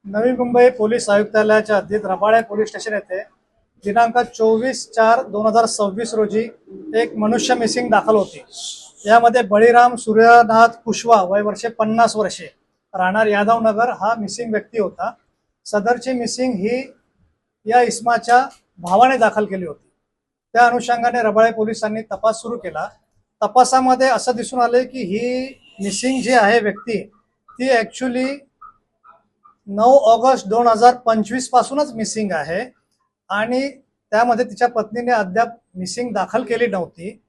Navi Mumbai police आयुक्तालयाच्या हद्दीत Rabale police station येथे दिनांक 24/4/2026 रोजी एक मनुष्य मिसिंग दाखल होती। यामध्ये बळीराम सूर्यनाथ कुशवा वय वर्षे 50 वर्षे राहणार यादवनगर हा मिसिंग व्यक्ती होता। सदरची मिसिंग ही या इसमाच्या भावाने दाखल केली होती। त्या अनुषंगाने रबाळे पोलिसांनी तपास सुरू केला। तपासामध्ये असं दिसून आले की ही मिसिंग जी आहे व्यक्ती ती ऍक्च्युली 9 ऑगस्ट 2025 पासूनच मिसिंग आहे आणि त्यामध्ये तिच्या पत्नीने अद्याप मिसिंग दाखल केली नव्हती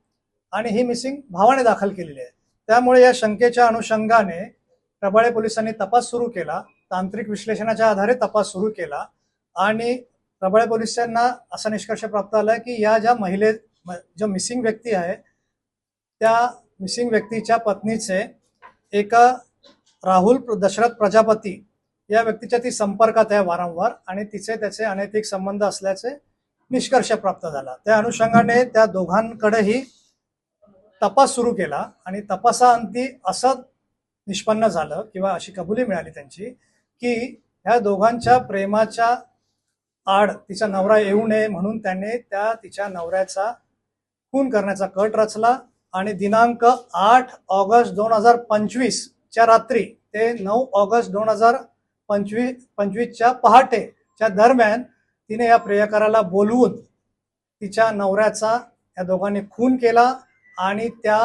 आणि ही मिसिंग भावाने दाखल केलेली आहे। त्यामुळे या शंकेच्या अनुषंगाने रबाळे पोलिसांनी तपास सुरू केला। तांत्रिक विश्लेषणाच्या आधारे तपास सुरू केला आणि रबाळे पोलिसांना असा निष्कर्ष प्राप्त आला की या ज्या जो मिसिंग व्यक्ती आहे त्या मिसिंग व्यक्तीच्या पत्नीचे एका राहुल दशरथ प्रजापती या व्यक्तीच्या ती संपर्कात आहे वारंवार आणि त्याचे अनैतिक संबंध असल्याचे निष्कर्ष प्राप्त झाला। त्या अनुषंगाने त्या दोघांकडेही तपास सुरू केला आणि तपासाअंती असं निष्पन्न झालं किंवा अशी कबुली मिळाली त्यांची की ह्या दोघांच्या प्रेमाच्या आड तिचा नवरा येऊ नये म्हणून त्याने तिच्या नवऱ्याचा खून करण्याचा कट रचला आणि दिनांक 8 ऑगस्ट 2025 च्या रात्री ते 9 ऑगस्ट 2025 च्या पहाटेच्या दरम्यान तिने या प्रियकराला बोलवून तिच्या नवऱ्याचा या दोघांनी खून केला आणि त्या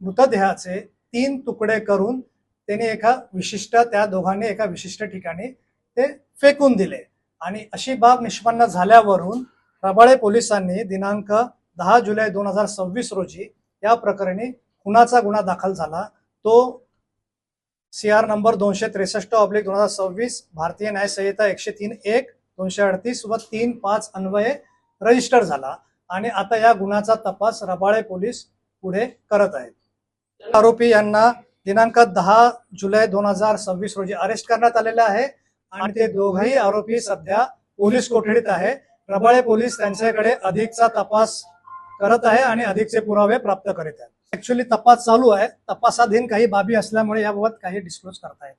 मृतदेहाचे 3 तुकडे करून त्या दोघांनी एका विशिष्ट ठिकाणी ते फेकून दिले आणि अशी बाब निष्पन्न झाल्यावरून रबाळे पोलिसांनी दिनांक 10 जुलै 2026 रोजी या प्रकरणी खुनाचा गुन्हा दाखल झाला। तो CR नंबर 263/2026 भारतीय न्याय संहिता 103(1), 238 व 3(5) अन्वये रजिस्टर झाला आणि आता या गुन्ह्याचा तपास रबाळे पोलीस पुढे करत आहेत। आरोपी यांना दिनांक 10 जुलै 2026 रोजी अरेस्ट करण्यात आलेले आहे आणि ते दोघही आरोपी सध्या पोलीस कोठडीत आहे। रबाळे पोलीस त्यांच्याकडे अधिकचा तपास करत आहे आणि अधिकचे पुरावे प्राप्त करीत आहेत। ऍक्च्युअली तपास चालू आहे। तपासाधीन काही बाबी असल्यामुळे याबाबत काही डिस्क्लोज करता येत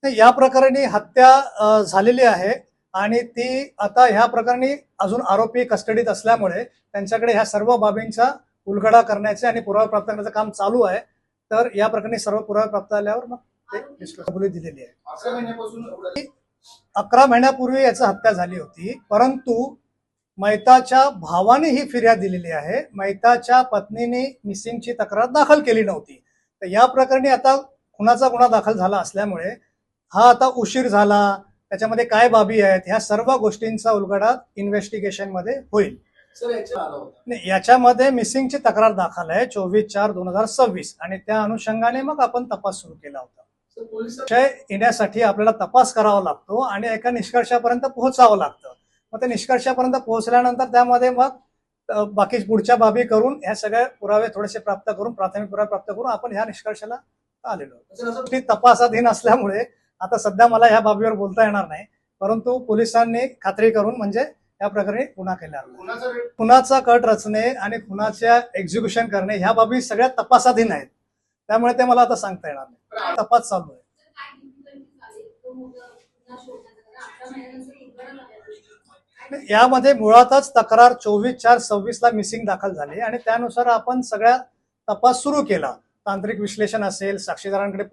नाही। या प्रकरणी हत्या झालेली आहे आणि ती आता ह्या प्रकरणी अजून आरोपी कस्टडीत असल्यामुळे त्यांच्याकडे ह्या सर्व बाबींचा उलगडा करण्याचे आणि पुरावा प्राप्त करण्याचं काम चालू आहे। तर या प्रकरणी सर्व पुरावे प्राप्त झाल्यावर मग ते डिस्क्लोज दिलेली आहे। 11 महिन्यापूर्वी याची हत्या झाली होती, परंतु मैताच्या भावाने ही फिर्याद दिलेली आहे। मैताच्या पत्नीने मिसिंगची तक्रार दाखल केली नव्हती। तर या प्रकरणी आता खुनाचा गुन्हा दाखल झाला असल्यामुळे हा आता उशीर झाला, त्याच्यामध्ये काय बाबी आहेत ह्या सर्व गोष्टींचा उलगडा इन्व्हेस्टिगेशन मध्ये होईल। याच्यामध्ये मिसिंगची तक्रार दाखल आहे 24/4/2026 आणि त्या अनुषंगाने मग आपण तपास सुरू केला होता। विषय येण्यासाठी आपल्याला तपास करावा लागतो आणि एका निष्कर्षापर्यंत पोहोचावं लागतं। मग त्या निष्कर्षापर्यंत पोहोचल्यानंतर त्यामध्ये मग बाकी पुढच्या बाबी करून ह्या सगळे पुरावे थोडेसे प्राप्त करून प्राथमिक पुरावे प्राप्त करून आपण ह्या निष्कर्षाला आलेलो। तपासाधीन असल्यामुळे आता सध्या मला ह्या बाबीवर बोलता येणार नाही, परंतु पोलिसांनी खात्री करून म्हणजे या प्रकरणी गुन्हा केला। खुनाचा कट रचणे आणि खुनाच्या एक्झिक्युशन करणे ह्या बाबी सगळ्या तपासाधीन आहेत, त्यामुळे ते मला आता सांगता येणार नाही। तपास चालू आहे। यामध्ये मुळातच तक्रार 24/4/26 ला मिसिंग दाखल झाली आणि त्यानुसार आपण सगळ्या तपास सुरू केला। तांत्रिक विश्लेषण असेल, साक्षीदारांकडे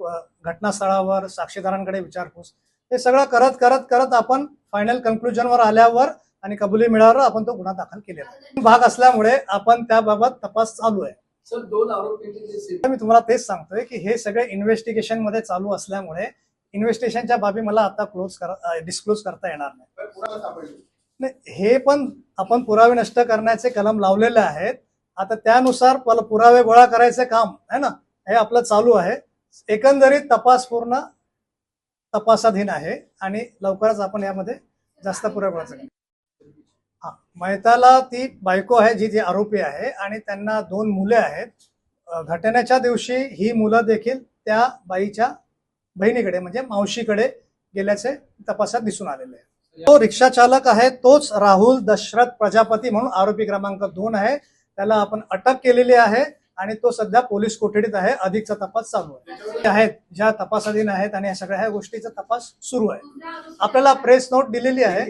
घटनास्थळावर साक्षीदारांकडे विचारपूस, हे सगळं करत करत करत आपण फायनल कन्क्लुजनवर आल्यावर आणि कबुली मिळाल्यावर आपण तो गुन्हा दाखल केलेला भाग असल्यामुळे आपण त्याबाबत तपास चालू आहे। सर, 2 आरोपी मी तुम्हाला तेच सांगतोय की हे सगळे इन्व्हेस्टिगेशन मध्ये चालू असल्यामुळे इन्व्हेस्टिगेशनच्या बाबी मला आता डिस्क्लोज करता येणार नाही। हे पण आपण पुरावे नष्ट करण्याचे कलम लावलेले आहेत। आता त्यानुसार पुरावे गोळा करायचे काम आहे ना, हे आपलं चालू आहे। एकंदरीत तपास पूर्ण तपासाधीन आहे आणि लवकरच आपण यामध्ये जास्त पुरावे गोळा करू। मैताला ती बायको आहे जी आरोपी आहे आणि त्यांना 2 मुले आहेत। घटनेच्या दिवशी ही मुलं देखील त्या बाईच्या बहिणीकडे म्हणजे मावशीकडे गेल्याचे तपासात दिसून आलेले आहे। तो रिक्षा चालक आहे तोच राहुल दशरथ प्रजापती म्हणून आरोपी क्रमांक 2 आहे। त्याला आपण अटक केलेली आहे आणि तो सध्या पोलीस कोठडीत आहे. अधिकचा तपास चालू आहे. आहेत ज्या तपासाधीन आहेत आणि या सगळ्या ह्या गोष्टीचा तपास सुरू आहे. आपल्याला प्रेस नोट दिलेली आहे.